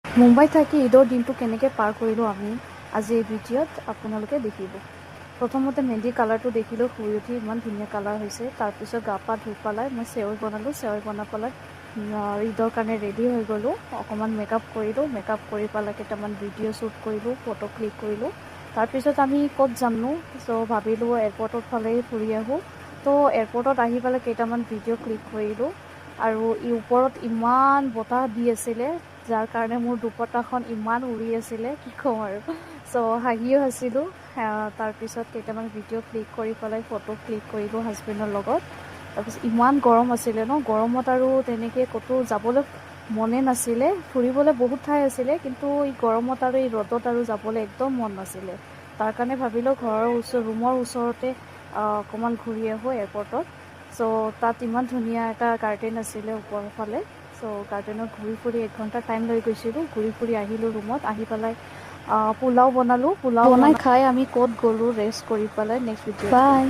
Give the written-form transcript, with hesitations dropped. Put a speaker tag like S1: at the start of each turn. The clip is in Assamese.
S1: মুম্বাই থাকি ঈদৰ দিনটো কেনেকৈ পাৰ কৰিলোঁ আমি আজি এই ভিডিঅ'ত আপোনালোকে দেখিব। প্ৰথমতে মেহেন্দি কালাৰটো দেখিলোঁ, শুই উঠি ইমান ধুনীয়া কালাৰ হৈছে। তাৰপিছত গা পা ধুই পেলাই মই চেৱৈ বনালোঁ। চেৱৈ বনাই পেলাই ঈদৰ কাৰণে ৰেডি হৈ গ'লোঁ। অকণমান মেকআপ কৰিলোঁ। মেকআপ কৰি পেলাই কেইটামান ভিডিঅ' শ্বুট কৰিলোঁ, ফটো ক্লিক কৰিলোঁ। তাৰপিছত আমি ক'ত যামনো, চ' ভাবিলোঁ এয়াৰপৰ্টৰ ফালেই ফুৰি আহোঁ। তো এয়াৰপৰ্টত আহি পেলাই কেইটামান ভিডিঅ' ক্লিক কৰিলোঁ। আৰু ওপৰত ইমান বতাহ দি আছিলে, যাৰ কাৰণে মোৰ দুপটাখন ইমান উৰি আছিলে, কি ক'ম আৰু। চ' হাঁহিও আছিলোঁ। তাৰপিছত কেইটামান ভিডিঅ' ক্লিক কৰি পেলাই ফটো ক্লিক কৰিলোঁ হাজবেণ্ডৰ লগত। তাৰপিছত ইমান গৰম আছিলে ন, গৰমত আৰু তেনেকৈ ক'তো যাবলৈ মনে নাছিলে। ফুৰিবলৈ বহুত ঠাই আছিলে, কিন্তু এই গৰমত আৰু এই ৰ'দত আৰু যাবলৈ একদম মন নাছিলে। তাৰ কাৰণে ভাবিলোঁ ৰুমৰ ওচৰতে অকণমান ঘূৰি আহোঁ এয়াৰপৰ্টত। চ' তাত ইমান ধুনীয়া এটা গাৰ্ডেন আছিলে ওপৰৰ ফালে। চ' গাৰ্ডেনত ঘূৰি ফুৰি 1 ঘণ্টা টাইম লৈ গৈছিলোঁ। ঘূৰি ফুৰি আহিলোঁ ৰুমত। আহি পেলাই পোলাও বনালোঁ। পোলাও বনাই খাই আমি ক'ত গ'লোঁ ৰেষ্ট কৰি পেলাই নেক্সট ভিডিঅ'। বাই।